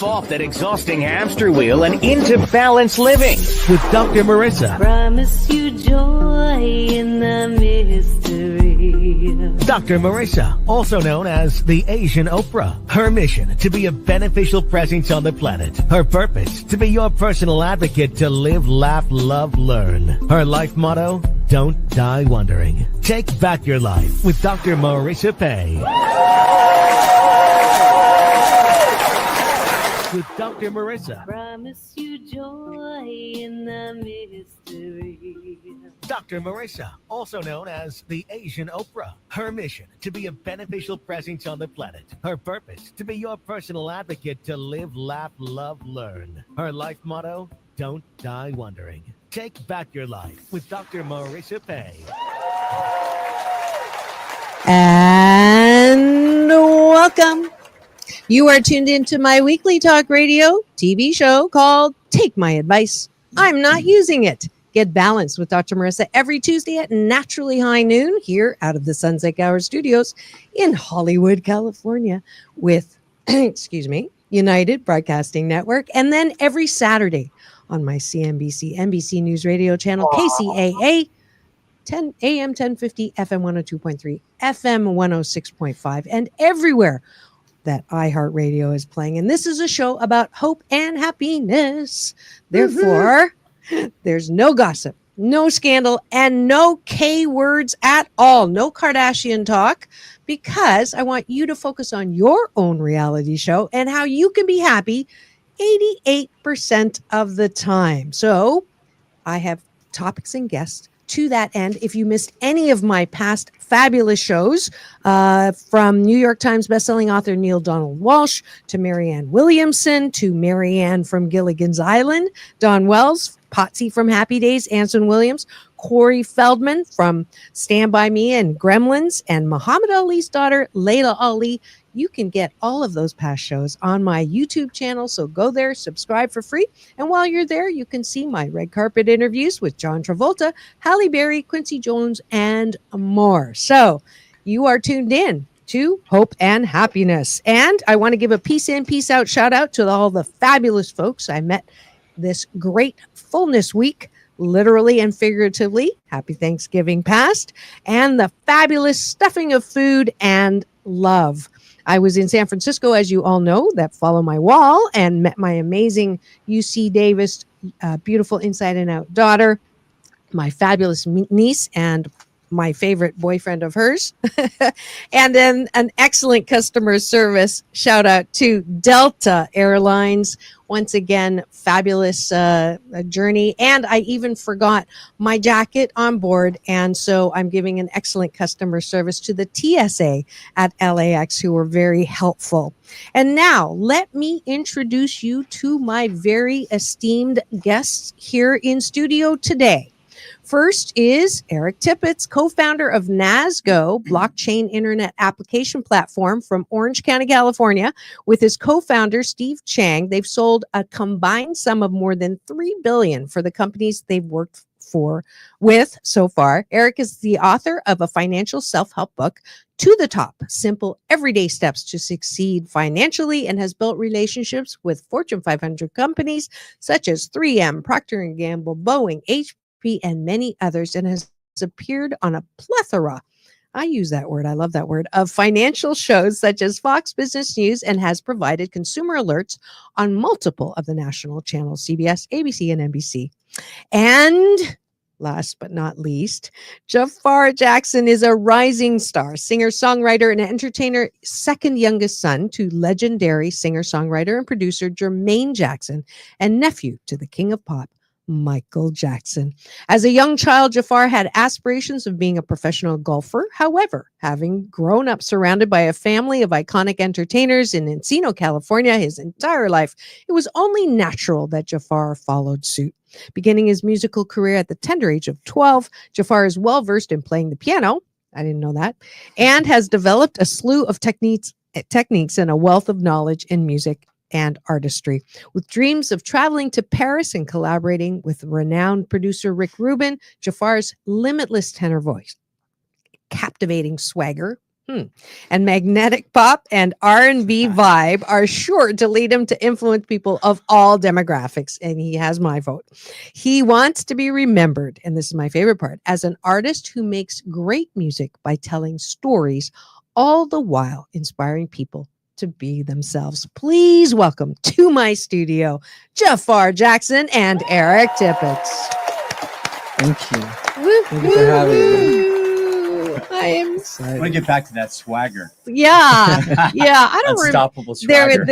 off that exhausting hamster wheel and into balanced living with Dr. Marissa. Promise you joy in the mystery. Dr. Marissa, also known as the Asian Oprah. Her mission, to be a beneficial presence on the planet. Her purpose, to be your personal advocate to live, laugh, love, learn. Her life motto, don't die wondering. Take back your life with Dr. Marissa Pei. With Dr. Marissa. Promise you joy in the mystery. Dr. Marissa, also known as the Asian Oprah. Her mission, to be a beneficial presence on the planet. Her purpose, to be your personal advocate to live, laugh, love, learn. Her life motto, don't die wondering. Take back your life with Dr. Marissa Pei. And welcome. You are tuned into my weekly talk radio TV show called Take My Advice. I'm not using it. Get balanced with Dr. Marissa every Tuesday at naturally high noon here out of the Sunset Gower Studios in Hollywood, California with, United Broadcasting Network. And then every Saturday on my CNBC NBC News Radio channel, KCAA, 10 AM 1050, FM 102.3, FM 106.5, and everywhere that iHeartRadio is playing. And this is a show about hope and happiness. Therefore, there's no gossip, no scandal, and no K words at all. No Kardashian talk, because I want you to focus on your own reality show and how you can be happy 88% of the time. So I have topics and guests to that end. If you missed any of my past fabulous shows, from New York Times bestselling author Neil Donald Walsh to Marianne Williamson to Marianne from Gilligan's Island, Don Wells, Potsy from Happy Days, Anson Williams, Corey Feldman from Stand By Me and Gremlins, and Muhammad Ali's daughter, Layla Ali. You can get all of those past shows on my YouTube channel, so go there, subscribe for free. And while you're there, you can see my red carpet interviews with John Travolta, Halle Berry, Quincy Jones, and more. So you are tuned in to Hope and Happiness. And I want to give a peace in, peace out shout out to all the fabulous folks I met this great fullness week, literally and figuratively. Happy Thanksgiving past, and the fabulous stuffing of food and love. I was in San Francisco, as you all know, that follow my wall, and met my amazing UC Davis, beautiful inside and out daughter, my fabulous niece, and my favorite boyfriend of hers. And then an excellent customer service shout out to Delta Airlines. Once again, fabulous journey. And I even forgot my jacket on board. And so I'm giving an excellent customer service to the TSA at LAX, who were very helpful. And now let me introduce you to my very esteemed guests here in studio today. First is Eric Tippets, co-founder of NASGO, blockchain internet application platform from Orange County, California. With his co-founder, Steve Chang, they've sold a combined sum of more than $3 billion for the companies they've worked with so far. Eric is the author of a financial self-help book, To the Top, Simple Everyday Steps to Succeed Financially, and has built relationships with Fortune 500 companies such as 3M, Procter & Gamble, Boeing, HP, and many others, and has appeared on a plethora, I use that word, I love that word, of financial shows such as Fox Business News, and has provided consumer alerts on multiple of the national channels, CBS, ABC, and NBC. And last but not least, Jaafar Jackson is a rising star, singer, songwriter, and entertainer, second youngest son to legendary singer, songwriter, and producer Jermaine Jackson, and nephew to the king of pop, Michael Jackson. As a young child, Jaafar had aspirations of being a professional golfer. However, having grown up surrounded by a family of iconic entertainers in Encino, California, his entire life, it was only natural that Jaafar followed suit. Beginning his musical career at the tender age of 12, Jaafar is well-versed in playing the piano. I didn't know that. And has developed a slew of techniques and a wealth of knowledge in music and artistry. With dreams of traveling to Paris and collaborating with renowned producer Rick Rubin, Jaafar's limitless tenor voice, captivating swagger, And magnetic pop and R&B vibe are sure to lead him to influence people of all demographics, and he has my vote. He wants to be remembered, and this is my favorite part, as an artist who makes great music by telling stories, all the while inspiring people to be themselves. Please welcome to my studio, Jaafar Jackson and Eric Tippets. Thank you. Woo, Thank you for having me. I am. Excited. I want to get back to that swagger. Yeah. I don't remember. Unstoppable swagger.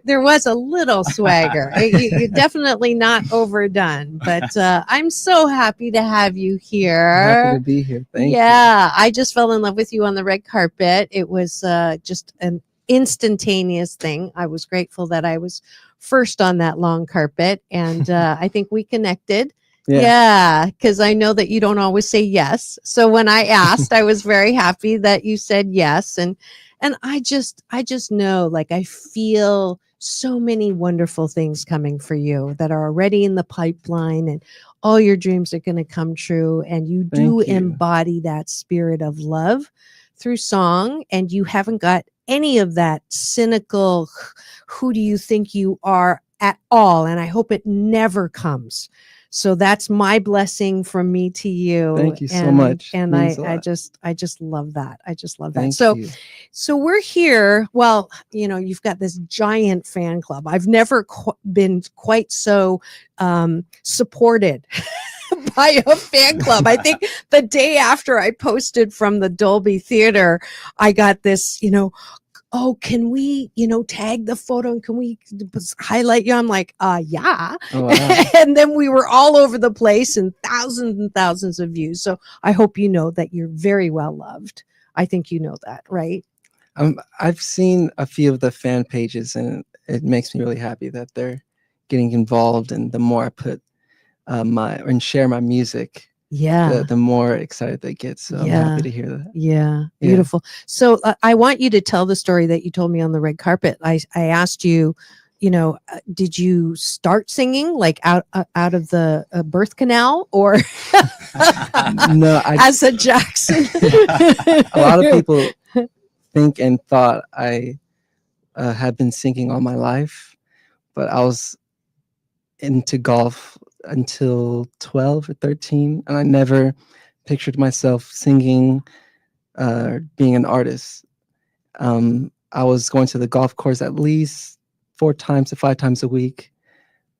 There was a little swagger. You're definitely not overdone, but I'm so happy to have you here. I'm happy to be here. Thank you. Yeah, I just fell in love with you on the red carpet. It was just an instantaneous thing. I was grateful that I was first on that long carpet, and I think we connected. Yeah, because I know that you don't always say yes. So when I asked, I was very happy that you said yes, and I just know, like, I feel so many wonderful things coming for you that are already in the pipeline, and all your dreams are going to come true. And you do embody that spirit of love through song, and you haven't got any of that cynical, who do you think you are at all. And I hope it never comes. So that's my blessing from me to you. Thank you so much. And I just love that. I just love that. Thank you. So we're here. Well, you've got this giant fan club. I've never been quite so supported by a fan club. I think the day after I posted from the Dolby Theater, I got this, oh, can we, tag the photo and can we highlight you? I'm like, yeah. Oh, wow. And then we were all over the place and thousands of views. So I hope you know that you're very well loved. I think you know that, right? I've seen a few of the fan pages, and it makes me really happy that they're getting involved. And the more I put and share my music, the more excited they get. So I'm happy to hear that. Yeah, beautiful. So I want you to tell the story that you told me on the red carpet. I asked you, did you start singing like out of the birth canal, or no? As a Jackson? A lot of people think and thought I had been singing all my life, but I was into golf until 12 or 13, and I never pictured myself singing or being an artist. I was going to the golf course at least 4 times to 5 times a week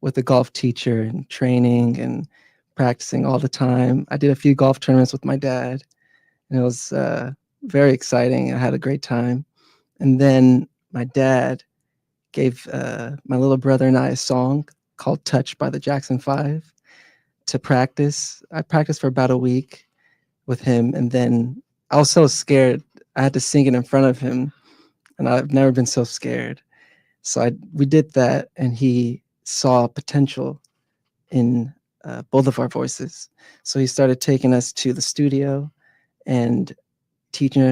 with a golf teacher, and training and practicing all the time. I did a few golf tournaments with my dad, and it was very exciting. I had a great time. And then my dad gave my little brother and I a song called Touch by the Jackson 5 to practice. I practiced for about a week with him, and then I was so scared. I had to sing it in front of him, and I've never been so scared. So we did that, and he saw potential in both of our voices. So he started taking us to the studio and teaching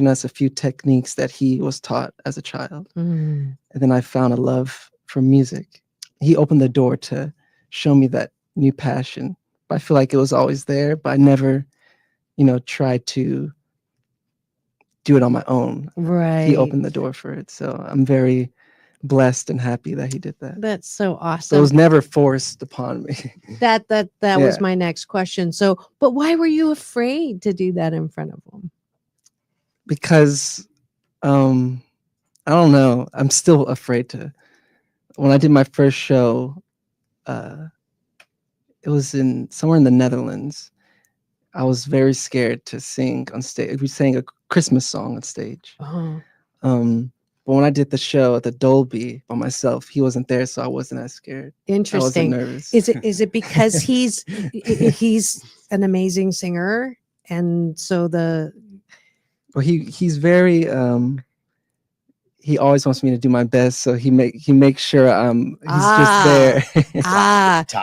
us a few techniques that he was taught as a child. And then I found a love for music. He opened the door to show me that new passion. But I feel like it was always there, but I never, tried to do it on my own. Right. He opened the door for it. So I'm very blessed and happy that he did that. That's so awesome. So it was never forced upon me. That was my next question. So, but why were you afraid to do that in front of him? Because I don't know. I'm still afraid to. When I did my first show, it was somewhere in the Netherlands. I was very scared to sing on stage. We sang a Christmas song on stage. Uh-huh. But when I did the show at the Dolby by myself, he wasn't there, so I wasn't as scared. Interesting. I wasn't nervous. Is it because he's an amazing singer, and so Well, he's very he always wants me to do my best, so he makes sure he's just there.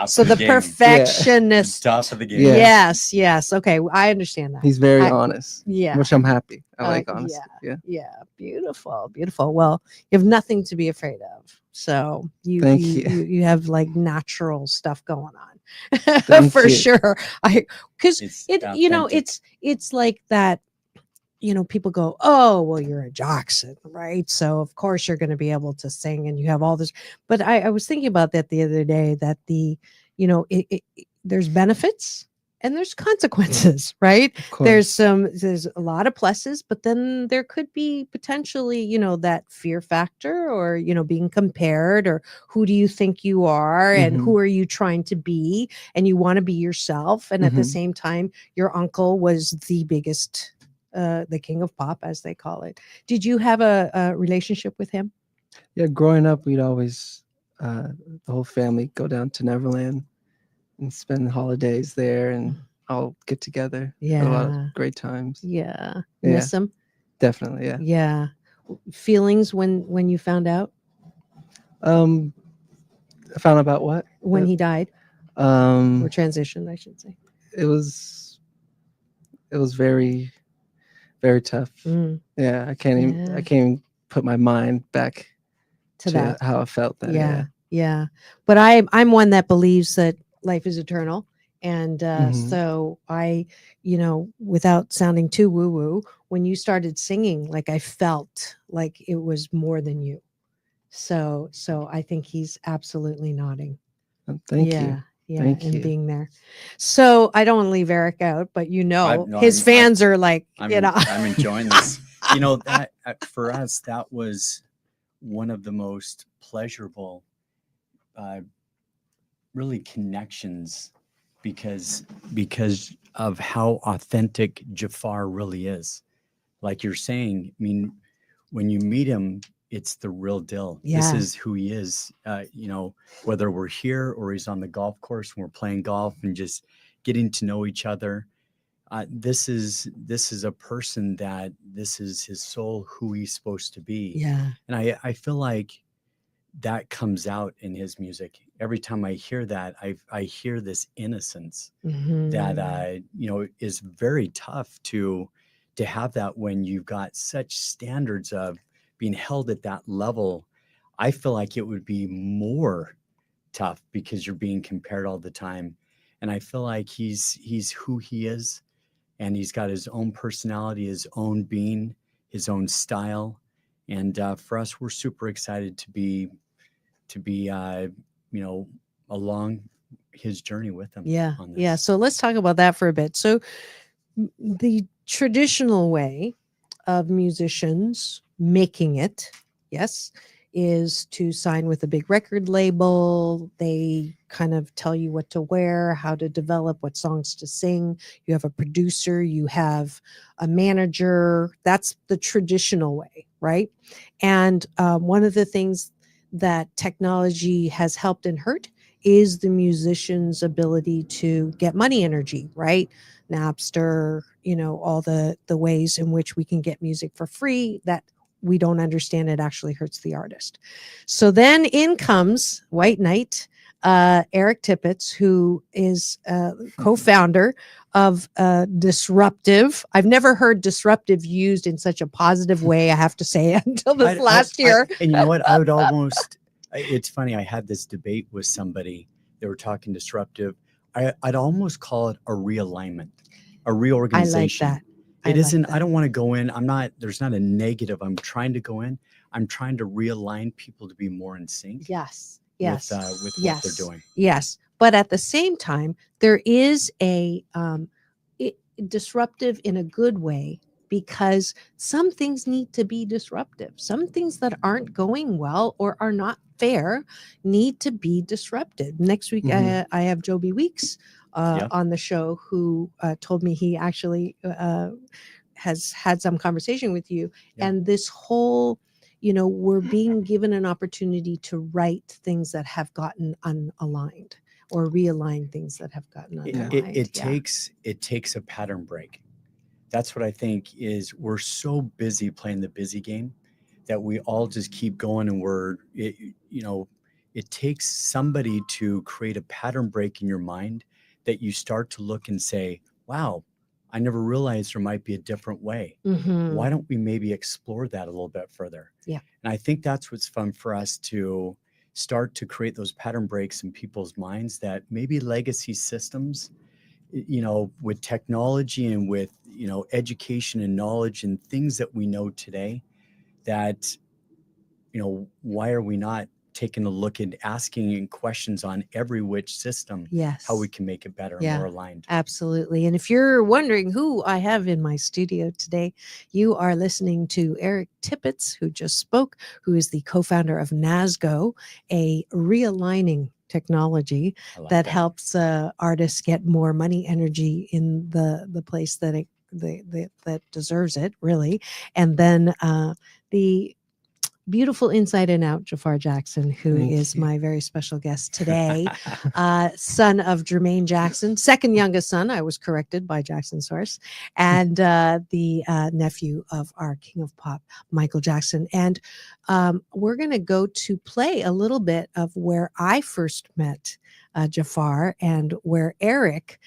So the perfectionist. Top of the game. Yes. Okay, I understand that. He's very honest. Yeah. Which I'm happy. I like honesty. Yeah. Beautiful. Well, you have nothing to be afraid of. So Thank you. You have like natural stuff going on. Thank For you. sure. Because It's it's like that. people go, oh, well, you're a Jackson, right? So of course you're going to be able to sing and you have all this. But I was thinking about that the other day, that there's benefits and there's consequences, right? Of course. There's a lot of pluses, but then there could be potentially, that fear factor, or, being compared, or who do you think you are and Mhm. who are you trying to be? And you want to be yourself. And at the Mhm. same time, your uncle was the biggest, the king of pop, as they call it. Did you have a relationship with him? Yeah, growing up, we'd always, the whole family go down to Neverland and spend holidays there and all get together. Had a lot of Yeah. great times. Yeah. Yeah, Miss him? definitely. Yeah. Yeah. Feelings when you found out, Um, I found out about what? when he died, or Um, transitioned, I should say. it was very, very tough. Mm, Yeah, I can't yeah. even put my mind back To to that. how I felt then. Yeah. Yeah. But I'm one that believes that life is eternal. And Mhm. so without sounding too woo woo, when you started singing, like, I felt like it was more than you. So I think he's absolutely nodding. Thank Yeah. you. Yeah. Thank And you. being there. So I don't want to leave Eric out, but his fans are like, I'm enjoying this. That for us, that was one of the most pleasurable, really, connections, because of how authentic Jafar really is. Like you're saying, I mean, when you meet him, it's the real deal. This Yeah. is who he is. Whether we're here or he's on the golf course and we're playing golf and just getting to know each other. This is a person that this is his soul, who he's supposed to be. Yeah. And I feel like that comes out in his music. Every time I hear that, I hear this innocence that Mhm. is very tough to have that when you've got such standards of being held at that level. I feel like it would be more tough because you're being compared all the time. And I feel like he's who he is, and he's got his own personality, his own being, his own style. And for us, we're super excited to be along his journey with him Yeah. on Yeah. this. So let's talk about that for a bit. So the traditional way of musicians making it, yes, is to sign with a big record label. They kind of tell you what to wear, how to develop, what songs to sing. You have a producer, you have a manager. That's the traditional way, right? And one of the things that technology has helped and hurt is the musician's ability to get money energy, right? Napster, all the ways in which we can get music for free that we don't understand. It actually hurts the artist. So then in comes White Knight, Eric Tippets, who is co-founder of Disruptive. I've never heard disruptive used in such a positive way, I have to say, until this last year. And you know what? I would almost. It's funny. I had this debate with somebody. They were talking disruptive. I'd almost call it a realignment, a reorganization. I like that. It isn't. I That. don't want to go in. I'm not. There's not a negative. I'm trying to go in. I'm trying to realign people to be more in sync Yes. with Yes. what Yes. they're doing. Yes. But at the same time, there is a disruptive in a good way, because some things need to be disruptive. Some things that aren't going well or are not fair need to be disrupted. Next week, Mhm. I have Joby Weeks Yeah. on the show, who told me he actually has had some conversation with you. Yeah. And this whole, we're being given an opportunity to right things that have gotten unaligned, or realign things that have gotten unaligned. It takes a pattern break. That's what I think is, we're so busy playing the busy game that we all just keep going, and it takes somebody to create a pattern break in your mind, that you start to look and say, wow, I never realized there might be a different way. Mhm. Why don't we maybe explore that a little bit further? Yeah. And I think that's what's fun for us, to start to create those pattern breaks in people's minds, that maybe legacy systems, with technology and with education and knowledge and things that we know today that, why are we not taking a look and asking questions on every which system, Yes. how we can make it better and Yeah. more aligned. Absolutely. And if you're wondering who I have in my studio today, you are listening to Eric Tippets, who just spoke, who is the co-founder of NASGO, a realigning technology I like that helps artists get more money, energy in the place that that deserves it, really. And then the beautiful inside and out Jaafar Jackson, who Thank is you. my very special guest today, son of Jermaine Jackson, second youngest son. I was corrected by Jackson Source, and the nephew of our King of Pop, Michael Jackson. And we're going to go to play a little bit of where I first met Jaafar and where Eric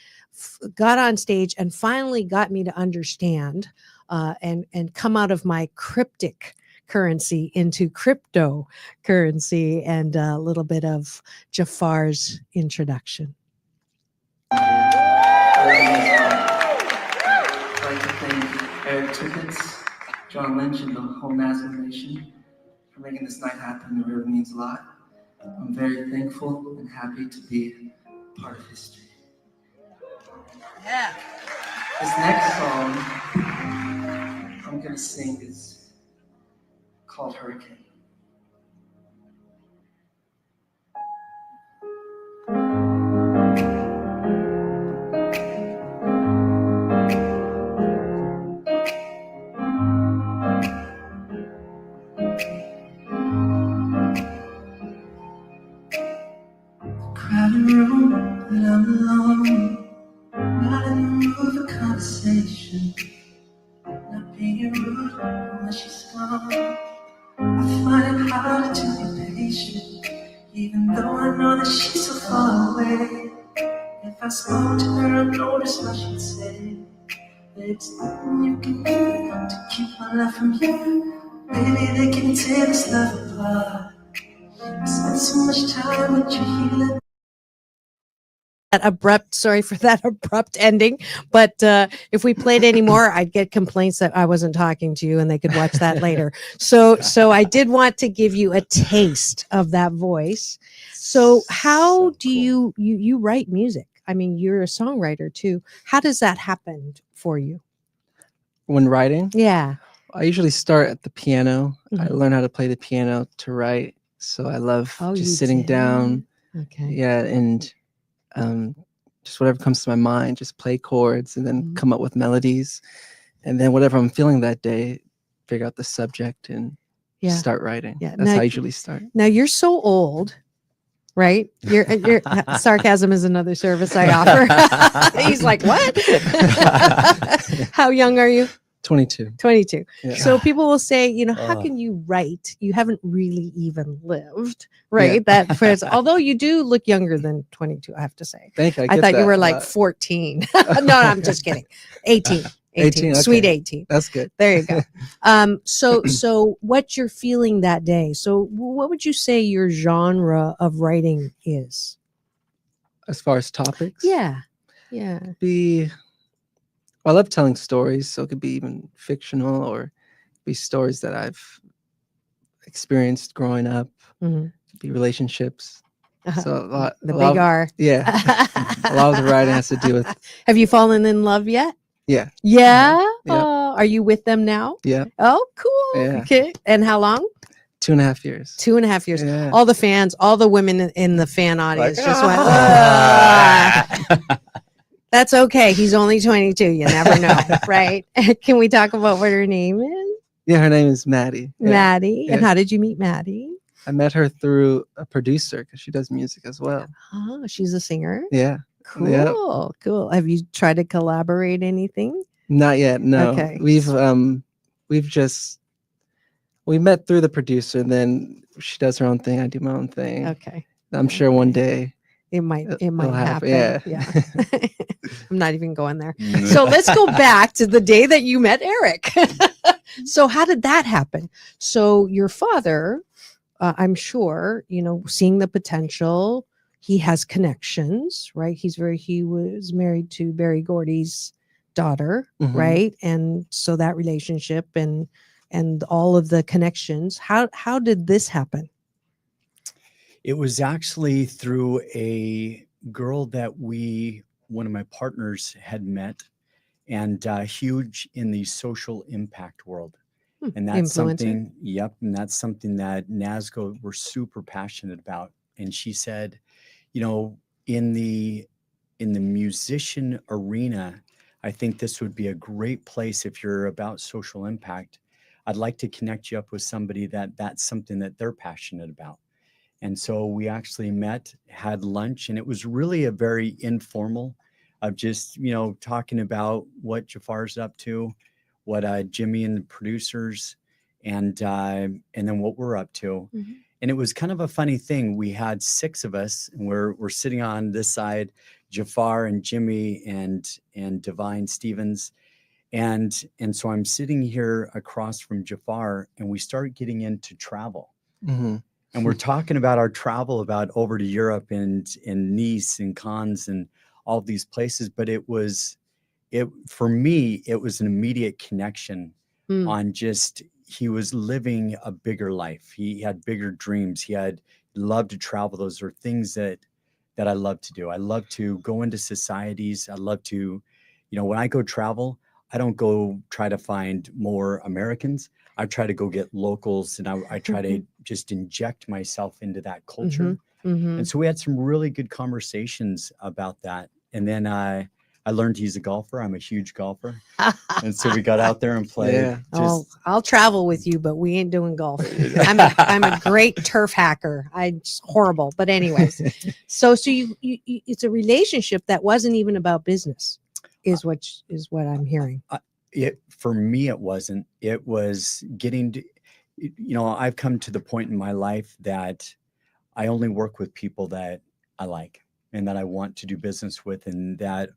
got on stage and finally got me to understand and come out of my cryptic currency into cryptocurrency, and a little bit of Jaafar's introduction. I'd like to thank Eric Tippets, John Lynch, and the whole NASGO Nation for making this night happen. It really means a lot. I'm very thankful and happy to be part of history. Yeah. This next song I'm going to sing is called Hurricane. Crowded room, but I'm alone. Not in the mood for conversation. Not being rude when she's gone. I find it hard to be patient, even though I know that she's so far away. If I spoke to her, I noticed what she'd say. It's nothing you can do to keep my love from you. Baby, they can tear this love apart. I spent so much time with you healing. Sorry for that abrupt ending, but if we played any more, I'd get complaints that I wasn't talking to you, and they could watch that later. So I did want to give you a taste of that voice. So how do cool. you write music? I mean, you're a songwriter too. How does that happen for you? When writing, Yeah. I usually start at the piano. I Mhm. learn how to play the piano to write. So I love Oh, you just sitting did? down. Okay. Yeah, and just whatever comes to my mind, just play chords and then Mhm. come up with melodies. And then whatever I'm feeling that day, figure out the subject and Yeah. start writing. Yeah. That's how I usually start. Now you're so old, right? Your sarcasm is another service I offer. He's like, what? How young are you? 22. 22. Yeah. So people will say, how Oh. can you write? You haven't really even lived, right? That phrase, although you do look younger than 22, I have to say. Thank you. I thought you were like 14. No, I'm just kidding. 18. 18, okay. Sweet 18. That's good. There you go. So what you're feeling that day. So what would you say your genre of writing is? As far as topics? Yeah. I love telling stories, so it could be even fictional or be stories that I've experienced growing up. Mhm. It could be relationships. So a Big lot of, R. yeah. A lot of the writing has to do with. Have you fallen in love yet? Yeah. Yeah. Yeah. Are you with them now? Yeah. Oh, cool. Yeah. Okay. And how long? 2.5 years. 2.5 years. Yeah. All the fans, all the women in the fan audience just went, that's okay. He's only 22. You never know. Right. Can we talk about what her name is? Yeah, her name is Maddie. Yeah. Maddie. And Yeah. how did you meet Maddie? I met her through a producer because she does music as well. Oh, she's a singer. Yeah. Cool. Yep. Cool. Have you tried to collaborate anything? Not yet. No. Okay. We met through the producer, and then she does her own thing. I do my own thing. Okay. I'm sure one day it might it'll happen. Yeah. I'm not even going there. So let's go back to the day that you met Eric. So how did that happen? So your father, I'm sure, seeing the potential, he has connections, right? He was married to Berry Gordy's daughter, Mhm. right? And so that relationship and all of the connections. How did this happen? It was actually through a girl that one of my partners had met, and huge in the social impact world. And that's Influencer. something, yep, and that's something that NASGO were super passionate about. And she said, you know, in the musician arena, I think this would be a great place if you're about social impact. I'd like to connect you up with somebody that's something that they're passionate about. And so we actually met, had lunch, and it was really a very informal of just, talking about what Jafar's up to, what Jimmy and the producers, and then what we're up to. Mm-hmm. And it was kind of a funny thing. We had 6 of us, and we're sitting on this side, Jafar and Jimmy and Divine Stevens. And so I'm sitting here across from Jafar, and we start getting into travel. Mhm. And we're talking about our travel about over to Europe and Nice and Cannes and all these places. But for me, it was an immediate connection on just, he was living a bigger life. He had bigger dreams. He loved to travel. Those are things that I love to do. I love to go into societies. I love to, when I go travel, I don't go try to find more Americans. I try to go get locals, and I try to just inject myself into that culture. Mm-hmm. And so we had some really good conversations about that. And then I learned he's a golfer. I'm a huge golfer. And so we got out there and played. Yeah. I'll travel with you, but we ain't doing golf. I'm a great turf hacker. I'm just horrible. But anyways, so you it's a relationship that wasn't even about business, is what I'm hearing. For me, it wasn't. It was getting to, I've come to the point in my life that I only work with people that I like and that I want to do business with, and that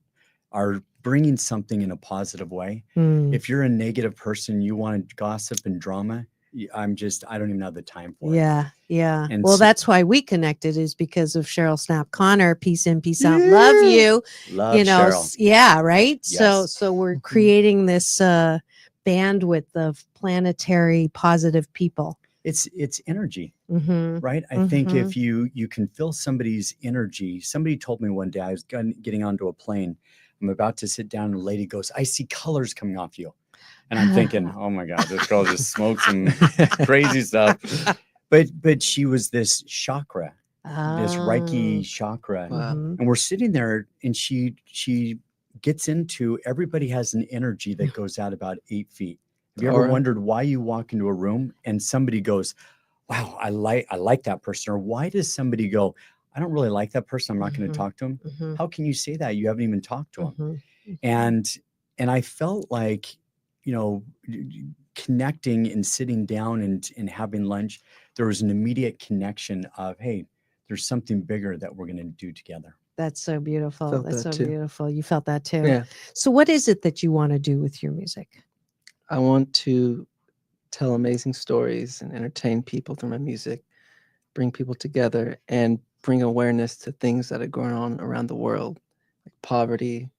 are bringing something in a positive way. If you're a negative person, you want to gossip and drama, I don't even have the time for it. Yeah. And Well, so- that's why we connected, is because of Cheryl Snap Connor. Peace in, peace out. Love you. Love Cheryl. Cheryl. Yeah, right. Yes. So we're creating this bandwidth of planetary positive people. It's energy, Mm-hmm. right? I think if you can feel somebody's energy. Somebody told me one day, I was getting onto a plane. I'm about to sit down, and a lady goes, "I see colors coming off you." And I'm thinking, oh my God, this girl just smoked some crazy stuff. But she was this chakra, this Reiki chakra. Wow. And we're sitting there, and she gets into, everybody has an energy that goes out about 8 feet. Have you ever Aura. wondered why you walk into a room and somebody goes, "Wow, I like that person," or why does somebody go, "I don't really like that person, I'm not going to talk to him"? Mm-hmm. How can you say that? You haven't even talked to him. Mm-hmm. And I felt like, connecting and sitting down and having lunch, there was an immediate connection of, hey, there's something bigger that we're going to do together. That's so beautiful. Felt That's that so too. beautiful. You felt that too. Yeah. So what is it that you want to do with your music? I want to tell amazing stories and entertain people through my music, bring people together, and bring awareness to things that are going on around the world, like poverty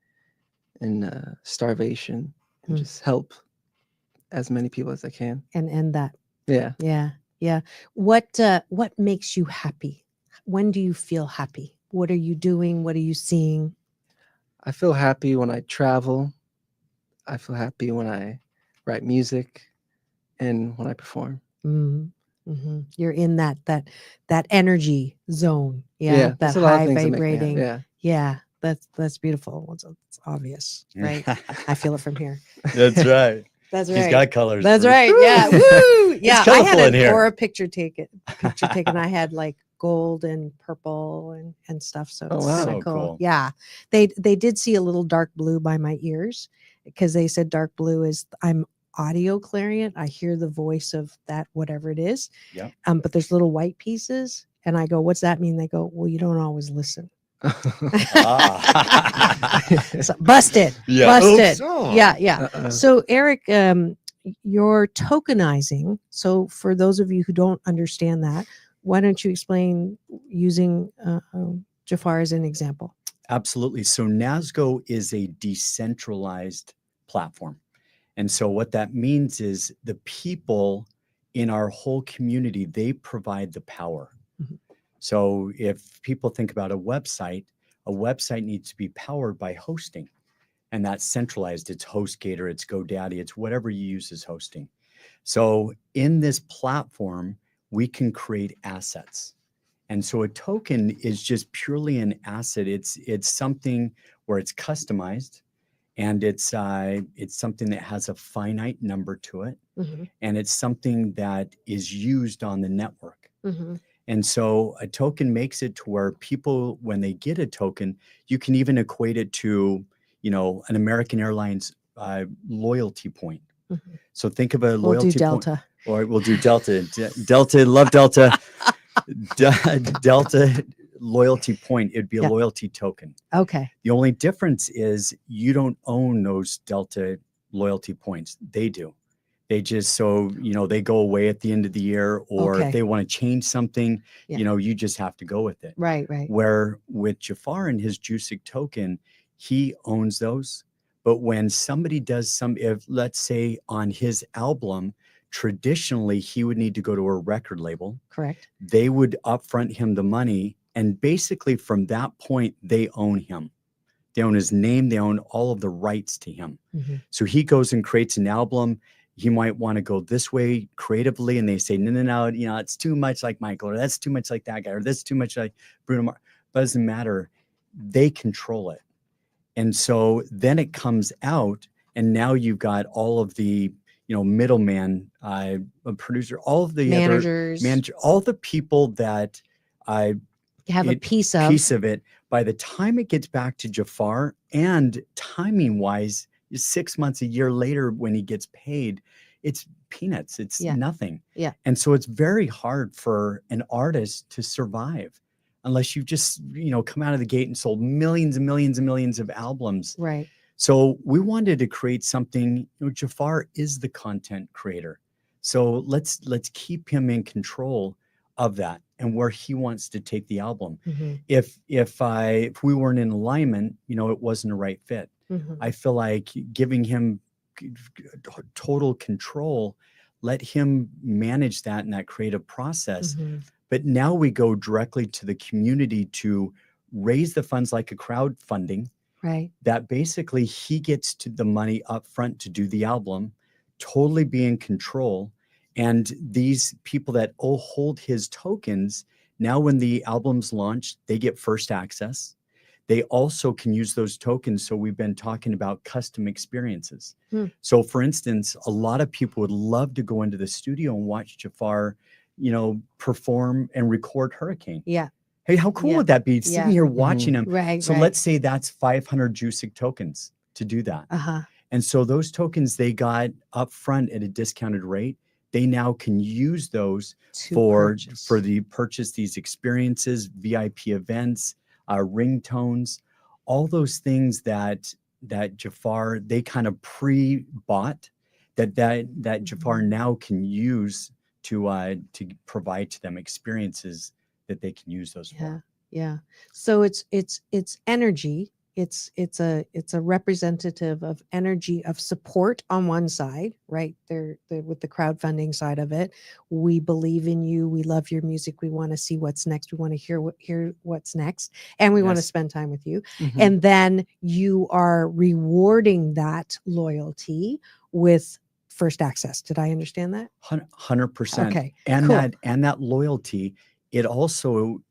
and starvation, and just help as many people as I can. And end that. Yeah. Yeah. What makes you happy? When do you feel happy? What are you doing? What are you seeing? I feel happy when I travel. I feel happy when I write music and when I perform. Mm-hmm. You're in that energy zone. Yeah. That there's a lot of high things that make me happy. vibrating. Yeah. That's beautiful. It's obvious, right? I feel it from here. That's right. That's right. He's got colors. That's Bruce. right. Yeah. Woo! Yeah. I colorful had in an here. aura picture taken. I had like gold and purple and stuff. So it's wow. kind of So cool. cool. Yeah. They did see a little dark blue by my ears, because they said dark blue is, I'm audio clarion. I hear the voice of that, whatever it is. Yep. But there's little white pieces. And I go, what's that mean? They go, well, you don't always listen. So, busted. Yeah. Busted. Oops. Oh. Yeah. So Eric, you're tokenizing. So for those of you who don't understand that, why don't you explain using Jafar as an example? Absolutely. So NASGO is a decentralized platform. And so what that means is the people in our whole community, they provide the power. Mhm. So if people think about a website needs to be powered by hosting. And that's centralized. It's HostGator, it's GoDaddy, it's whatever you use as hosting. So in this platform, we can create assets. And so a token is just purely an asset. It's something where it's customized, and it's something that has a finite number to it, Mhm. and it's something that is used on the network. Mhm. And so a token makes it to where people, when they get a token, you can even equate it to, an American Airlines loyalty point. Mhm. So think of a We'll do loyalty point. Delta. Or we'll do Delta. Delta, love Delta. Delta loyalty point, it'd be a Yeah. loyalty token. Okay. The only difference is you don't own those Delta loyalty points. They do. They just, they go away at the end of the year, or Okay. if they want to change something, Yeah. you just have to go with it. Right. Right. Where with Jaafar and his Jusic token, he owns those. But when somebody does if let's say on his album, traditionally he would need to go to a record label. Correct. They would upfront him the money, and basically from that point, they own him. They own his name. They own all of the rights to him. Mhm. So he goes and creates an album. He might want to go this way creatively, and they say, no, it's too much like Michael, or that's too much like that guy, or that's too much like Bruno Mars. But it doesn't matter. They control it. And so then it comes out, and now you've got all of the middleman, a producer, all of the Managers. all the people that Have a piece of. piece of it. By the time it gets back to Jaafar, and timing wise, 6 months, a year later, when he gets paid, it's peanuts. It's Yeah. nothing. Yeah. And so it's very hard for an artist to survive unless you've just come out of the gate and sold millions and millions and millions of albums. Right. So we wanted to create something. Jaafar is the content creator, so let's keep him in control of that and where he wants to take the album. Mhm. If we weren't in alignment, it wasn't a right fit. Mhm. I feel like giving him total control, let him manage that in that creative process. Mhm. But now we go directly to the community to raise the funds, like a crowdfunding, Right. that basically he gets to the money up front to do the album, totally be in control. And these people that hold his tokens, now when the album's launched, they get first access. They also can use those tokens. So we've been talking about custom experiences. So for instance, a lot of people would love to go into the studio and watch Jaafar, perform and record Hurricane. Yeah. Hey, how cool Yeah. would that be? Sitting Yeah. here watching him. Right. So right. let's say that's 500 Jusic tokens to do that. Uh-huh. And so those tokens they got up front at a discounted rate, they now can use those To for purchase. purchase these experiences, VIP events, ringtones, all those things that Jaafar, they kind of pre-bought that Jaafar now can use to provide to them experiences that they can use those Yeah. for. Yeah. So it's energy. It's a representative of energy of support on one side, right? They're with the crowdfunding side of it. We believe in you. We love your music. We want to see what's next. We want to hear what's next, and we want to Yes. spend time with you. Mhm. And then you are rewarding that loyalty with first access. Did I understand that? 100%. Okay, And cool. that loyalty, it also,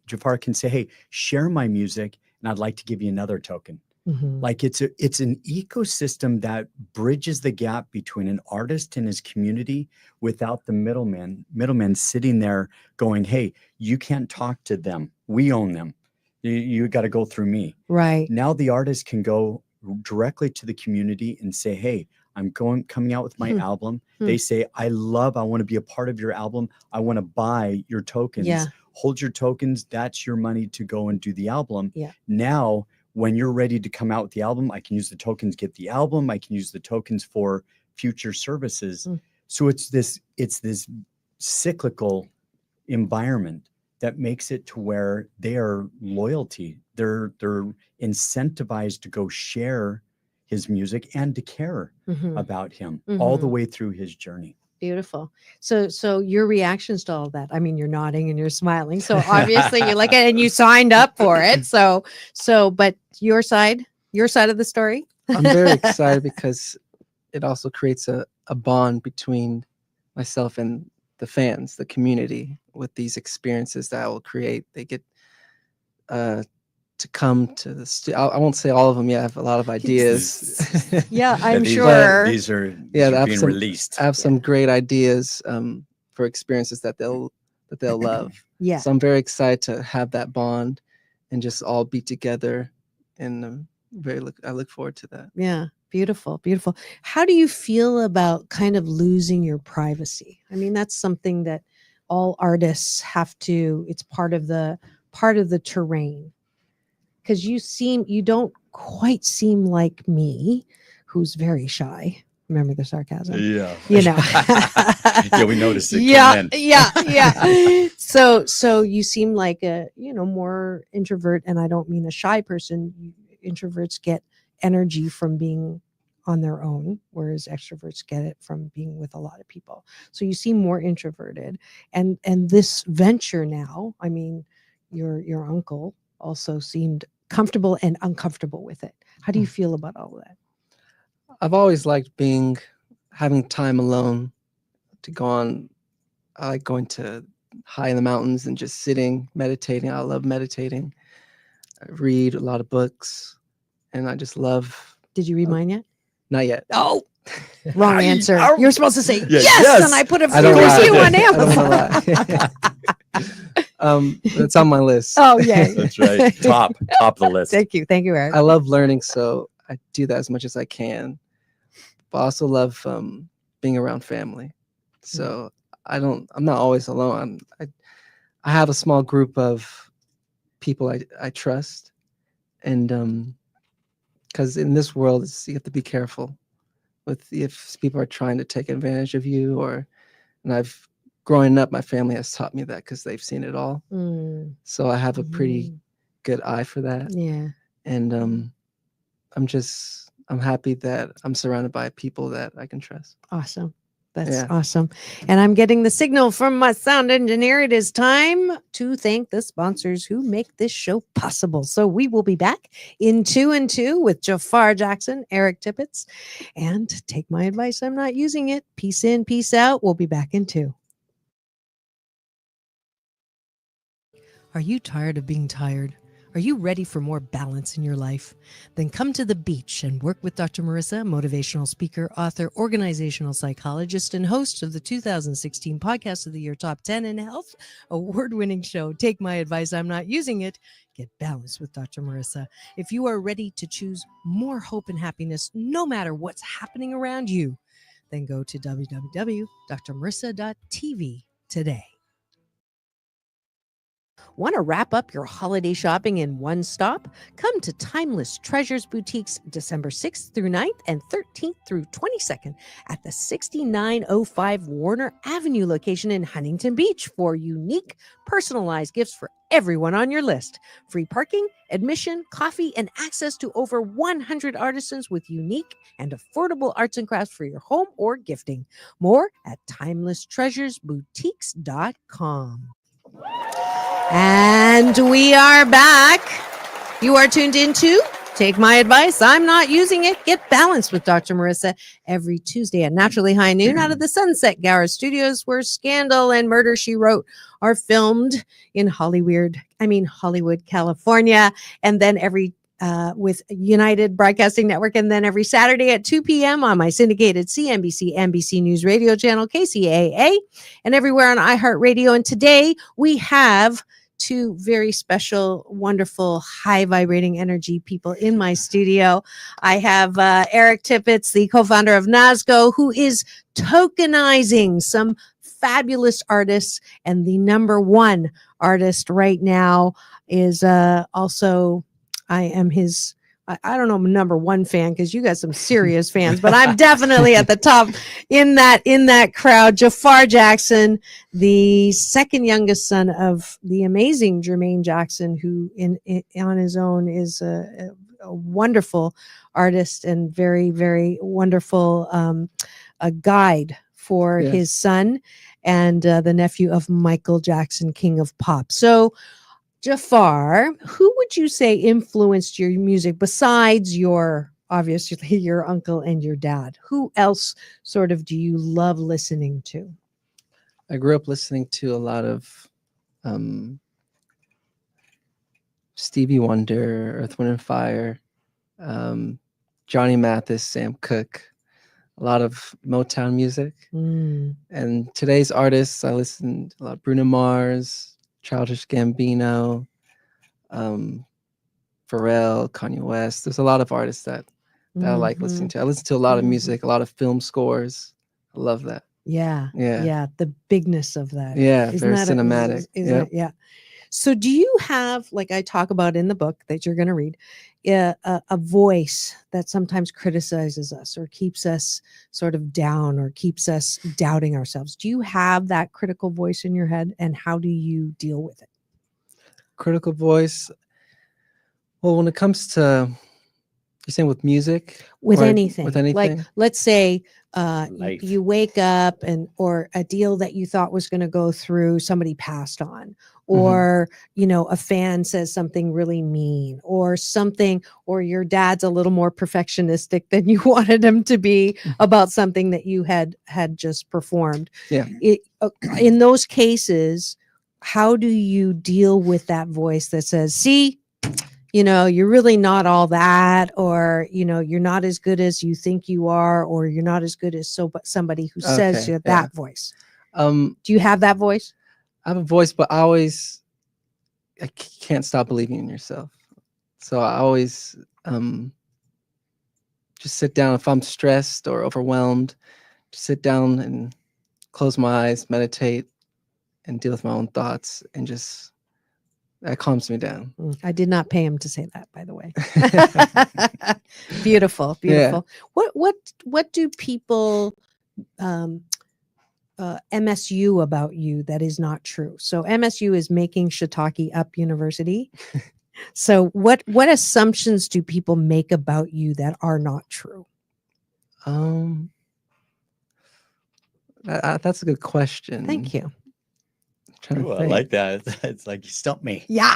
Jaafar can say, hey, share my music, and I'd like to give you another token. Mhm. Like it's an ecosystem that bridges the gap between an artist and his community without the middleman sitting there going, hey, you can't talk to them. We own them. You got to go through me. Right. Now the artist can go directly to the community and say, hey, I'm coming out with my album. They say, I want to be a part of your album. I want to buy your tokens. Yeah. Hold your tokens. That's your money to go and do the album. Yeah. Now, when you're ready to come out with the album, I can use the tokens, get the album. I can use the tokens for future services. So it's this cyclical environment that makes it to where they are loyalty. They're incentivized to go share his music and to care Mhm. about him all the Mhm. way through his journey. Beautiful. So your reactions to all that. I mean, you're nodding and you're smiling. So obviously you like it and you signed up for it. But your side of the story. I'm very excited because it also creates a bond between myself and the fans, the community, with these experiences that I will create. They get to come to the I won't say all of them yet. I have a lot of ideas. Yeah, I'm these, sure. These are Yeah, I have being some- released. I have some great ideas for experiences that they'll love. Yeah. So I'm very excited to have that bond and just all be together. And I look forward to that. Yeah. Beautiful. Beautiful. How do you feel about kind of losing your privacy? I mean, that's something that all artists have to, it's part of the terrain. Because you don't quite seem like me, who's very shy. Remember the sarcasm? Yeah. You know. Yeah, we noticed it. Yeah. So you seem like a, more introvert, and I don't mean a shy person. Introverts get energy from being on their own, whereas extroverts get it from being with a lot of people. So you seem more introverted, and this venture now, I mean, your uncle also seemed comfortable and uncomfortable with it. How do you feel about all of that? I've always liked having time alone to go on. I like going to high in the mountains and just sitting, meditating. I love meditating. I read a lot of books, and I just love. Did you read mine yet? Not yet. Oh, wrong answer. You're supposed to say Yes, yes, yes. and I put a I don't review lie. on I Amazon. don't lie. That's on my list. Oh, yay. That's right. Top of the list. Thank you, Eric. I love learning, so I do that as much as I can. But I also love being around family. So I'm not always alone. I have a small group of people I trust, and because in this world, you have to be careful if people are trying to take advantage of you, and growing up, my family has taught me that because they've seen it all. Mm, So I have a pretty good eye for that. yeah. And I'm happy that I'm surrounded by people that I can trust. Awesome. That's Yeah. awesome. And I'm getting the signal from my sound engineer. It is time to thank the sponsors who make this show possible. So we will be back in 2 and 2 with Jaafar Jackson, Eric Tippets, and take my advice. I'm not using it. Peace in, peace out. We'll be back in 2. Are you tired of being tired? Are you ready for more balance in your life? Then come to the beach and work with Dr. Marissa, motivational speaker, author, organizational psychologist, and host of the 2016 Podcast of the Year Top 10 in Health award-winning show, Take My Advice, I'm Not Using It. Get balanced with Dr. Marissa. If you are ready to choose more hope and happiness, no matter what's happening around you, then go to www.drmarissa.tv today. Want to wrap up your holiday shopping in one stop? Come to Timeless Treasures Boutiques December 6th through 9th and 13th through 22nd at the 6905 Warner Avenue location in Huntington Beach for unique, personalized gifts for everyone on your list. Free parking, admission, coffee, and access to over 100 artisans with unique and affordable arts and crafts for your home or gifting. More at timelesstreasuresboutiques.com. And we are back. You are tuned into Take My Advice, I'm Not Using It. Get balanced with Dr. Marissa every Tuesday at naturally high noon out of the Sunset Gower Studios, where Scandal and Murder, She Wrote are filmed in Hollywood, California. And then with United Broadcasting Network, and then every Saturday at 2 p.m. on my syndicated CNBC, NBC News radio channel, KCAA, and everywhere on iHeartRadio. And today we have 2 very special, wonderful, high vibrating energy people in my studio. I have Eric Tippets, the co-founder of NASGO, who is tokenizing some fabulous artists. And the number one artist right now is also, I am his I don't know, number one fan, because you got some serious fans, but I'm definitely at the top in that crowd. Jaafar Jackson, the second youngest son of the amazing Jermaine Jackson, who on his own is a wonderful artist and very, very wonderful a guide for his son, and the nephew of Michael Jackson, King of Pop. So Jaafar, who would you say influenced your music besides obviously your uncle and your dad? Who else sort of do you love listening to? I grew up listening to a lot of Stevie Wonder, Earth, Wind and Fire, Johnny Mathis, Sam Cooke, a lot of Motown music. And today's artists, I listen to a lot of Bruno Mars, Childish Gambino, Pharrell, Kanye West. There's a lot of artists that I like listening to. I listen to a lot of music, a lot of film scores. I love that. Yeah. The bigness of that. Yeah, very cinematic. Yeah. So do you have, like I talk about in the book that you're going to read, a voice that sometimes criticizes us or keeps us sort of down or keeps us doubting ourselves? Do you have that critical voice in your head, and how do you deal with it? Critical voice. Well, when it comes to, you're saying with music? With Or anything. With anything? Like, let's say Life. you wake up or a deal that you thought was going to go through, somebody passed on, or a fan says something really mean, or something, or your dad's a little more perfectionistic than you wanted him to be about something that you had just performed. Yeah. In those cases, how do you deal with that voice that says, see, you're really not all that, or, you're not as good as you think you are, or you're not as good as somebody who says you're that voice? Do you have that voice? I have a voice, but I can't stop believing in yourself. So I always just sit down. If I'm stressed or overwhelmed, just sit down and close my eyes, meditate, and deal with my own thoughts, and just, that calms me down. I did not pay him to say that, by the way. Beautiful. Yeah. What do people MSU about you that is not true? So MSU is Making Shiitake Up University. So what assumptions do people make about you that are not true? That's a good question. Thank you. Ooh, I like that. It's like you stumped me. Yeah.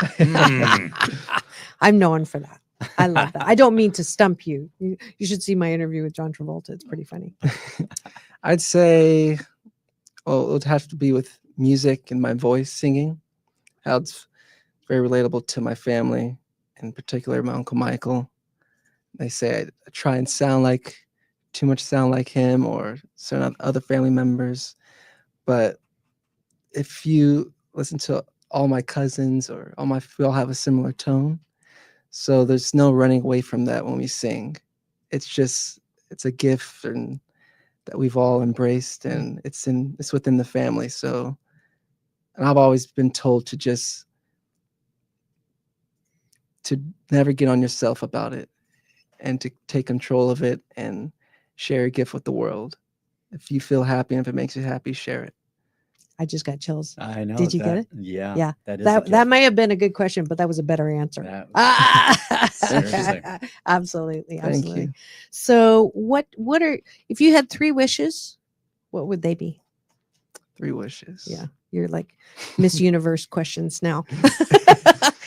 I'm known for that. I love that. I don't mean to stump you. You should see my interview with John Travolta. It's pretty funny. I'd say, well, it would have to be with music and my voice, singing. How it's very relatable to my family, in particular my Uncle Michael. They say I try and sound like him or certain other family members. But if you listen to all my cousins we all have a similar tone. So there's no running away from that when we sing. It's a gift and that we've all embraced, and it's within the family. So, and I've always been told to never get on yourself about it, and to take control of it and share your gift with the world. If you feel happy and if it makes you happy, share it. I just got chills. I know. Did you get it? Yeah. Yeah. That might have been a good question, but that was a better answer. Seriously. Absolutely. Thank you. So if you had 3 wishes, what would they be? 3 wishes. Yeah. You're like Miss Universe questions now.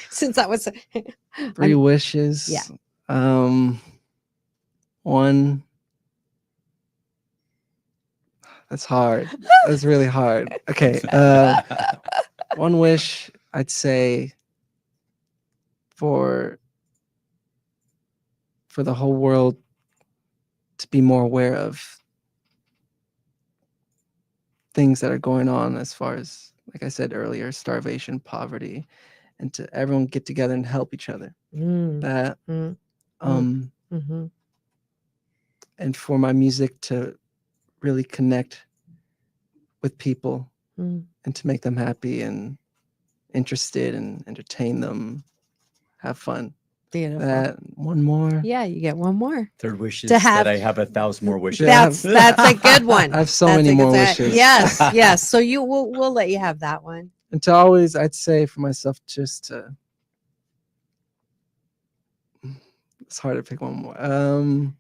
Since that was 3 wishes. Yeah. 1. That's hard. That's really hard. Okay. 1 wish, I'd say for the whole world to be more aware of things that are going on, as far as, like I said earlier, starvation, poverty, and to everyone get together and help each other. That, and for my music to really connect with people and to make them happy and interested and entertain them, have fun. Beautiful. One more. Yeah, you get one more. Third wish is To have- that I have 1,000 more wishes. Yeah. That's a good one. I have so That's many a good more one. wishes. Yes, yes. So we'll let you have that one. And to always, I'd say for myself, just to, it's hard to pick one more.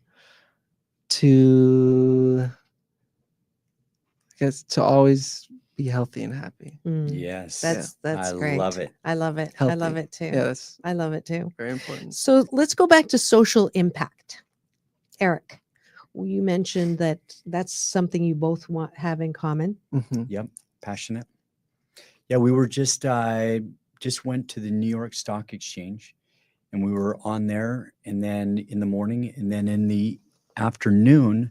To, I guess, to always be healthy and happy. Yes. That's I great. love it. I love it. I Healthy. love it too. Yeah, that's I love it too. very important. So let's go back to social impact. Eric, you mentioned that that's something you both have in common. Mhm. Yep. Passionate. Yeah, we were just went to the New York Stock Exchange, and we were on there, and then in the morning, and then in the afternoon,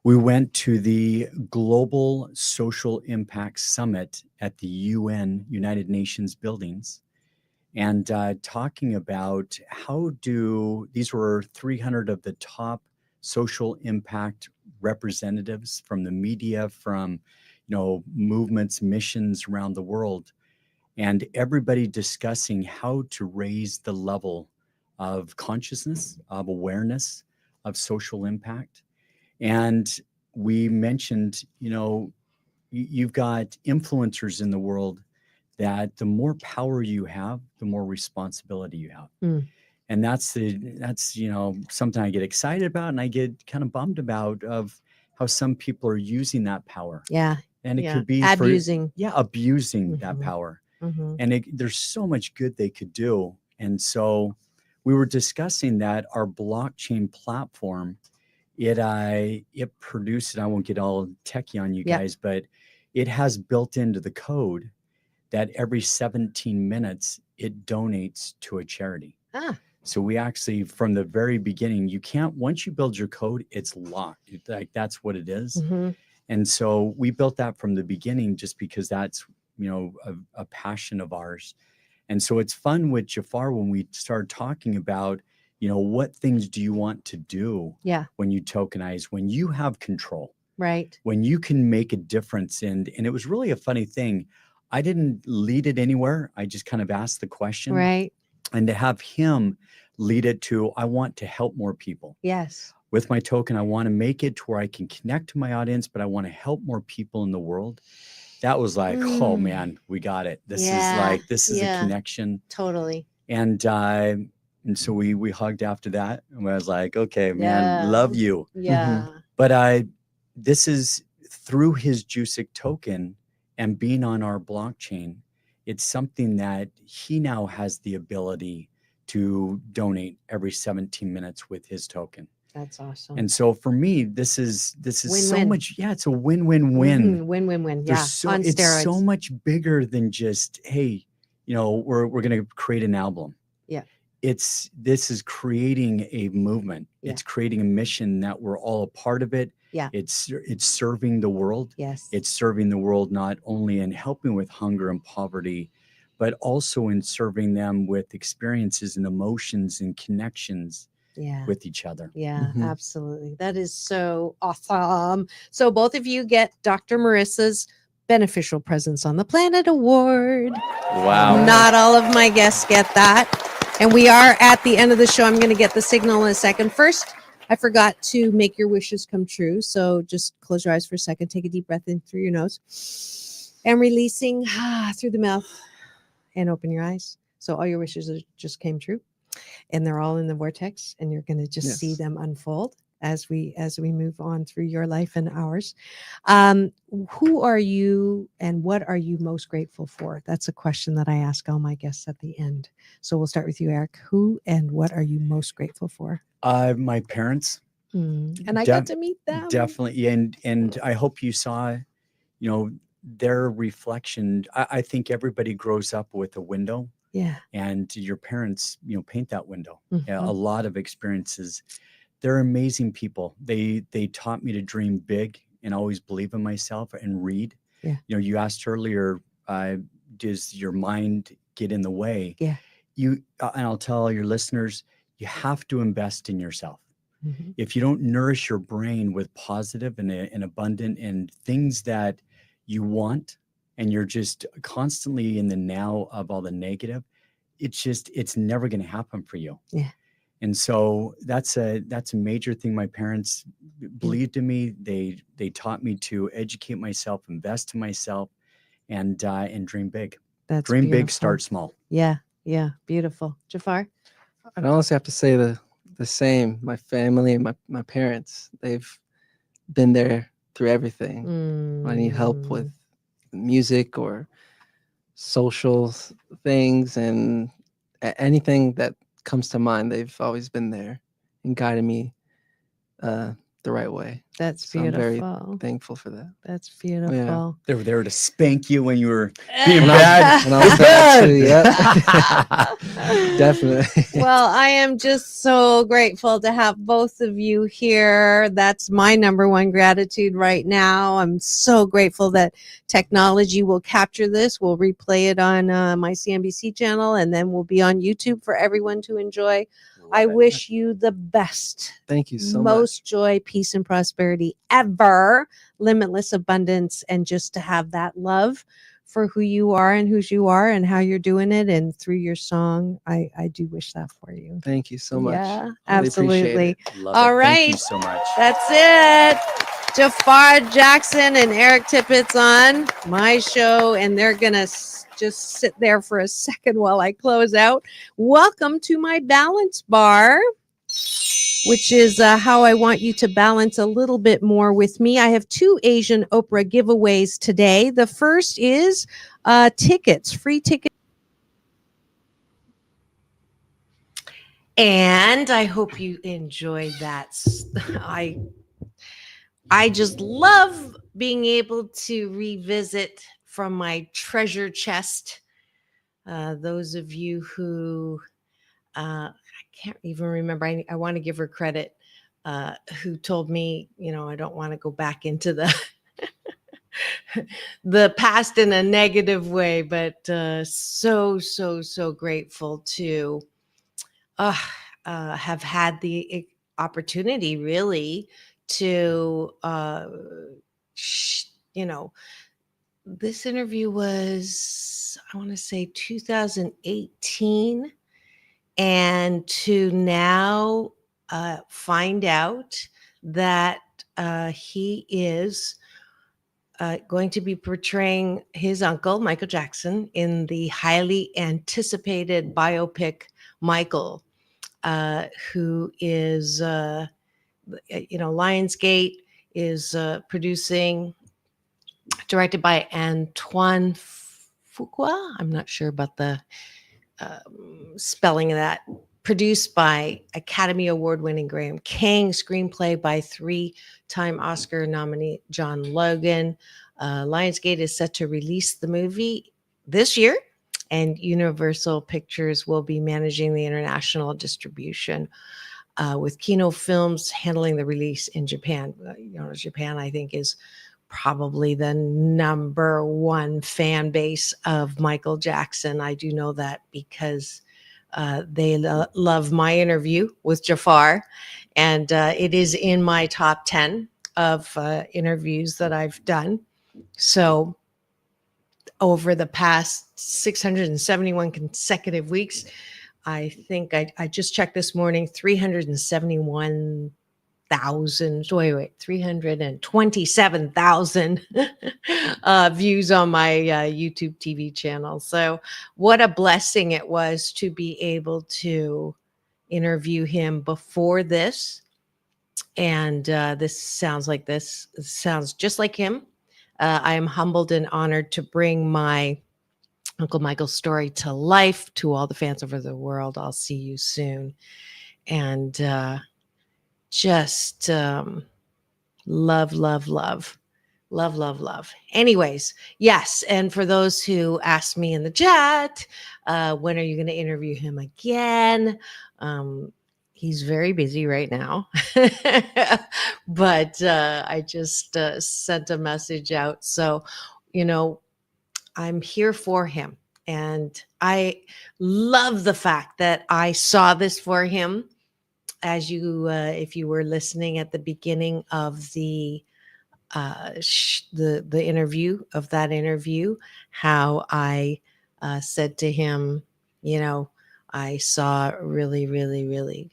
we went to the Global Social Impact Summit at the UN, United Nations buildings, and talking about these were 300 of the top social impact representatives from the media, from movements, missions around the world, and everybody discussing how to raise the level of consciousness, of awareness, of social impact. And we mentioned, you've got influencers in the world that the more power you have, the more responsibility you have. Mm. And that's something I get excited about, and I get kind of bummed about, of how some people are using that power. Yeah. And it Yeah. could be Abusing. abusing that Mhm. power. Mhm. And there's so much good they could do. And so we were discussing that our blockchain platform, it produced, and I won't get all techie on you Yeah. guys, but it has built into the code that every 17 minutes it donates to a charity. Ah. So we actually, from the very beginning, once you build your code, it's locked. Like, that's what it is. Mhm. And so we built that from the beginning, just because that's, a passion of ours. And so it's fun with Jafar when we start talking about, what things do you want to do Yeah. when you tokenize, when you have control, Right. when you can make a difference. And it was really a funny thing. I didn't lead it anywhere. I just kind of asked the question. Right. And to have him lead it to, I want to help more people. Yes. With my token, I want to make it to where I can connect to my audience, but I want to help more people in the world. That was like, oh man, we got it. This is a connection. Totally. And so we hugged after that, and I was like, okay, man, love you. Yeah. But this is through his Jusic token and being on our blockchain. It's something that he now has the ability to donate every 17 minutes with his token. That's awesome. And so for me, this is Win-win. so much. Yeah, it's a win-win-win. Mhm. Win-win-win. Yeah. On It's steroids. so much bigger than just, hey, we're going to create an album. Yeah. This is creating a movement. Yeah. It's creating a mission that we're all a part of it. Yeah. It's serving the world. Yes. It's serving the world not only in helping with hunger and poverty, but also in serving them with experiences and emotions and connections with each other. Yeah, Mhm. absolutely. That is so awesome. So both of you get Dr. Marissa's Beneficial Presence on the Planet Award. Wow. Not all of my guests get that. And we are at the end of the show. I'm going to get the signal in a second. First, I forgot to make your wishes come true. So just close your eyes for a second. Take a deep breath in through your nose and releasing through the mouth, and open your eyes. So all your wishes just came true, and they're all in the vortex, and you're going to just see Yes. them unfold as we move on through your life and ours. Who are you and what are you most grateful for? That's a question that I ask all my guests at the end. So we'll start with you, Eric. Who and what are you most grateful for? My parents. And I got to meet them. Definitely. And I hope you saw, their reflection. I think everybody grows up with a window, Yeah. and your parents, paint that window. Yeah, Mhm. a lot of experiences. They're amazing people. They taught me to dream big and always believe in myself and read. Yeah. You asked earlier, does your mind get in the way? Yeah. And I'll tell all your listeners, you have to invest in yourself. Mhm. If you don't nourish your brain with positive and abundant and things that you want, and you're just constantly in the now of all the negative, it's never going to happen for you. Yeah. And so that's a major thing. My parents believed in me. They taught me to educate myself, invest in myself, and dream big. That's Dream big, beautiful. start small. Yeah. Yeah. Beautiful. Jafar? I'd honestly have to say the same. My family and my parents, they've been there through everything. When I need help with music or social things and anything that comes to mind, they've always been there and guided me the right way. That's So I'm very beautiful. thankful for that. That's beautiful. They were there to spank you when you were being When bad. I was bad too, yep. Definitely. Well, I am just so grateful to have both of you here. That's my number one gratitude right now. I'm so grateful that technology will capture this. We'll replay it on my CNBC channel, and then we'll be on YouTube for everyone to enjoy. I wish you the best. Thank you so much. Most joy, peace, and prosperity ever, limitless abundance, and just to have that love for who you are and whose you are and how you're doing it. And through your song, I do wish that for you. Thank you so much. Yeah, Really absolutely. appreciate it. Love All it. right. Thank you so much. That's it. Jafar Jackson and Eric Tippets on my show, and they're going to just sit there for a second while I close out. Welcome to my balance bar, which is how I want you to balance a little bit more with me. I have 2 Asian Oprah giveaways today. The first is tickets, free tickets. And I hope you enjoyed that. I just love being able to revisit from my treasure chest. Those of you who I can't even remember. I want to give her credit. Who told me, I don't want to go back into the the past in a negative way, but so grateful to have had the opportunity really to this interview was, I want to say 2018, and to now find out that he is going to be portraying his uncle, Michael Jackson, in the highly anticipated biopic Michael, who is, Lionsgate is producing, directed by Antoine Fuqua. I'm not sure about the spelling of that. Produced by Academy Award-winning Graham King, screenplay by 3-time Oscar nominee John Logan. Lionsgate is set to release the movie this year, and Universal Pictures will be managing the international distribution, with Kino Films handling the release in Japan. Japan, I think, is probably the number one fan base of Michael Jackson. I do know that because they love my interview with Jafar, and it is in my top 10 of interviews that I've done. So over the past 671 consecutive weeks, I think I just checked this morning, 327,000 views on my YouTube TV channel. So what a blessing it was to be able to interview him before this. And this sounds just like him. I am humbled and honored to bring my Uncle Michael's story to life to all the fans over the world. I'll see you soon. And just love. Anyways, yes. And for those who asked me in the chat, when are you going to interview him again? He's very busy right now, but I just sent a message out. So, I'm here for him. And I love the fact that I saw this for him. As you, if you were listening at the beginning of the interview, how I said to him, I saw really, really, really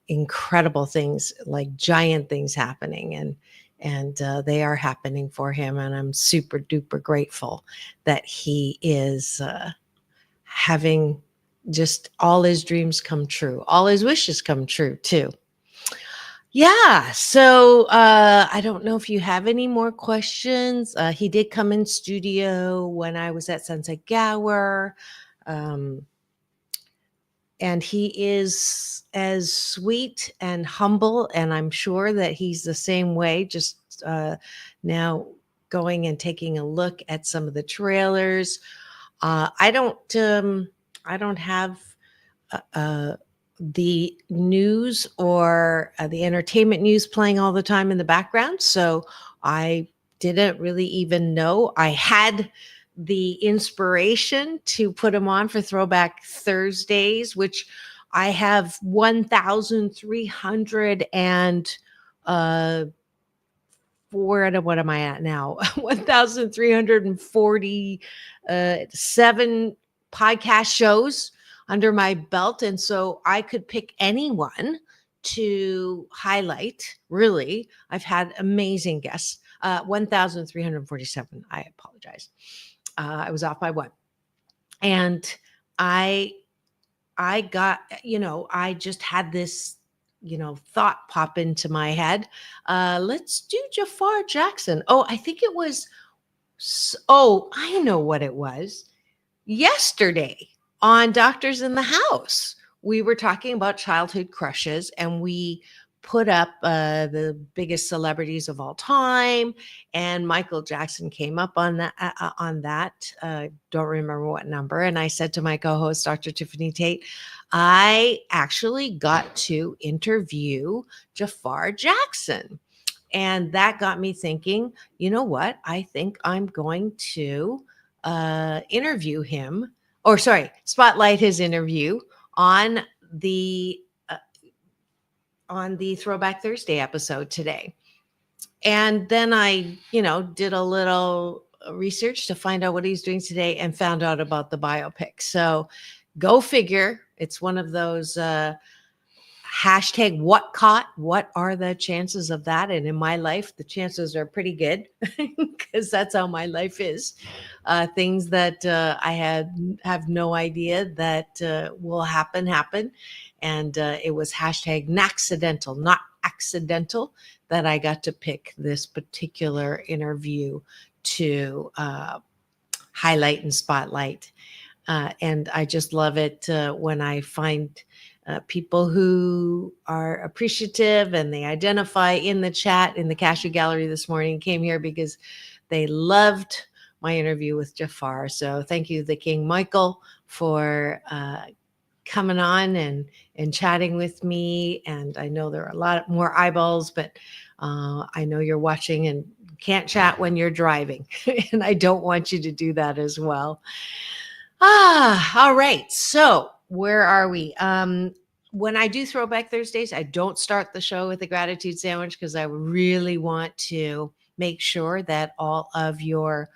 incredible things, like giant things happening, and they are happening for him. And I'm super duper grateful that he is having just all his dreams come true, all his wishes come true too. Yeah. So I don't know if you have any more questions. He did come in studio when I was at Sunset Gower. Um, and he is as sweet and humble. And I'm sure that he's the same way, just now going and taking a look at some of the trailers. I don't have the news or the entertainment news playing all the time in the background. So I didn't really even know I had the inspiration to put them on for Throwback Thursdays, which I have 1,300 and what am I at now? 1,347 podcast shows under my belt. And so I could pick anyone to highlight. Really, I've had amazing guests. 1,347. I apologize. I was off by one. And I got, I just had this, thought pop into my head. Let's do Jaafar Jackson. Oh, I think it was, I know what it was. Yesterday on Doctors in the House, we were talking about childhood crushes, and we put up the biggest celebrities of all time, and Michael Jackson came up on that. Don't remember what number. And I said to my co-host, Dr. Tiffany Tate, I actually got to interview Jaafar Jackson. And that got me thinking, you know what? I think I'm going to interview him, or spotlight his interview on the Throwback Thursday episode today. And then I, did a little research to find out what he's doing today, and found out about the biopic. So go figure. It's one of those hashtag what caught. What are the chances of that? And in my life, the chances are pretty good, because that's how my life is. Things that I have no idea that will happen. And it was hashtag accidental, not accidental, that I got to pick this particular interview to highlight and spotlight. And I just love it when I find people who are appreciative, and they identify in the chat, in the Cashew Gallery this morning, came here because they loved my interview with Jaafar. So thank you, the King Michael, for coming on and chatting with me. And I know there are a lot more eyeballs, but I know you're watching and can't chat when you're driving. And I don't want you to do that as well. All right. So where are we? When I do Throwback Thursdays, I don't start the show with a gratitude sandwich, because I really want to make sure that all of your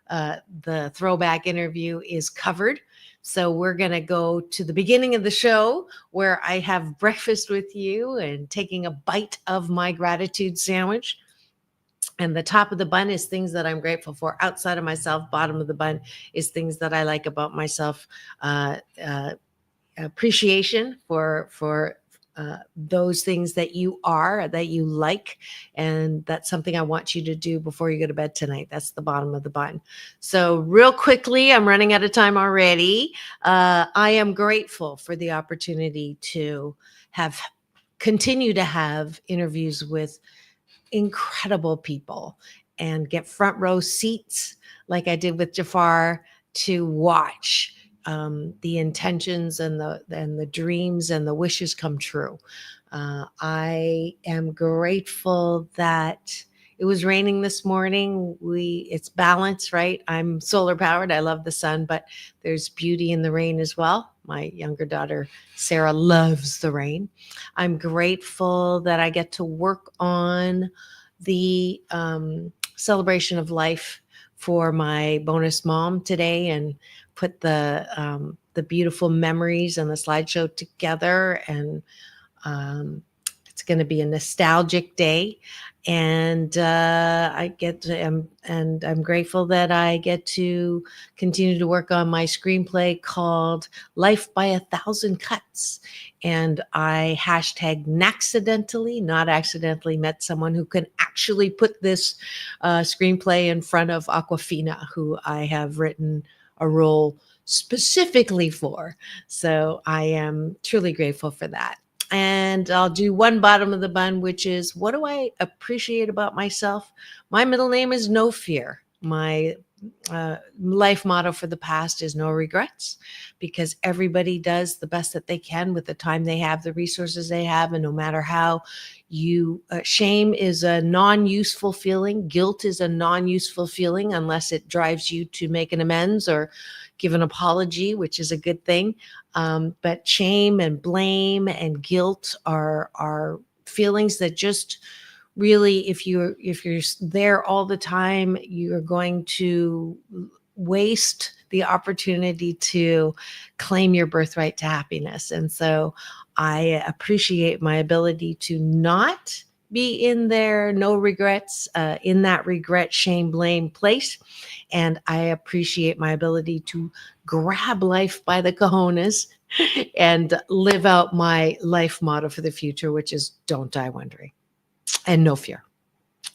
the throwback interview is covered. So we're going to go to the beginning of the show, where I have breakfast with you and taking a bite of my gratitude sandwich. And the top of the bun is things that I'm grateful for outside of myself. Bottom of the bun is things that I like about myself. Appreciation for those things that you are, that you like. And that's something I want you to do before you go to bed tonight. That's the bottom of the bun. So real quickly, I'm running out of time already. I am grateful for the opportunity to continue to have interviews with incredible people, and get front row seats like I did with Jaafar, to watch the intentions and the dreams and the wishes come true. I am grateful that it was raining this morning. It's balance, right? I'm solar powered. I love the sun, but there's beauty in the rain as well. My younger daughter, Sarah, loves the rain. I'm grateful that I get to work on the celebration of life for my bonus mom today, and put the beautiful memories and the slideshow together, and it's going to be a nostalgic day. And I'm grateful that I get to continue to work on my screenplay called Life by a Thousand Cuts. And I not accidentally met someone who can actually put this screenplay in front of Aquafina, who I have written a role specifically for. So I am truly grateful for that. And I'll do one bottom of the bun, which is, what do I appreciate about myself? My middle name is No Fear. My life motto for the past is no regrets, because everybody does the best that they can with the time they have, the resources they have. And no matter how shame is a non-useful feeling. Guilt is a non-useful feeling unless it drives you to make an amends or give an apology, which is a good thing. But shame and blame and guilt are feelings that just really, if you're there all the time, you're going to waste the opportunity to claim your birthright to happiness. And so I appreciate my ability to not be in there, no regrets, in that regret, shame, blame place. And I appreciate my ability to grab life by the cojones and live out my life motto for the future, which is don't die wondering and no fear.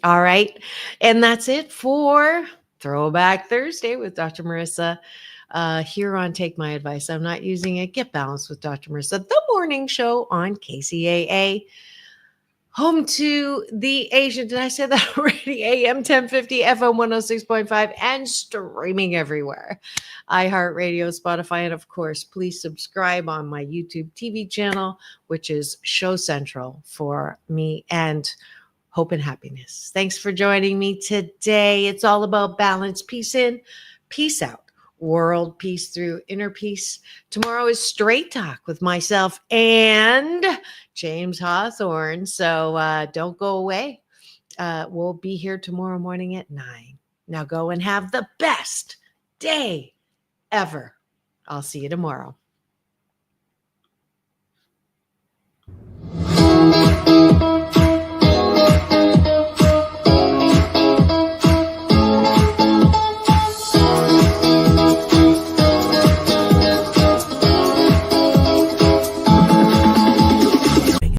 All right. And that's it for Throwback Thursday with Dr. Marissa. Here on Take My Advice. I'm not using it. Get Balanced with Dr. Marissa, the morning show on KCAA. Home to the Asian, did I say that already? AM 1050, FM 106.5, and streaming everywhere. iHeartRadio, Spotify, and of course, please subscribe on my YouTube TV channel, which is Show Central for me and hope and happiness. Thanks for joining me today. It's all about balance, peace in, peace out. World peace through inner peace. Tomorrow is Straight Talk with myself and James Hawthorne. So don't go away. We'll be here tomorrow morning at 9. Now go and have the best day ever. I'll see you tomorrow.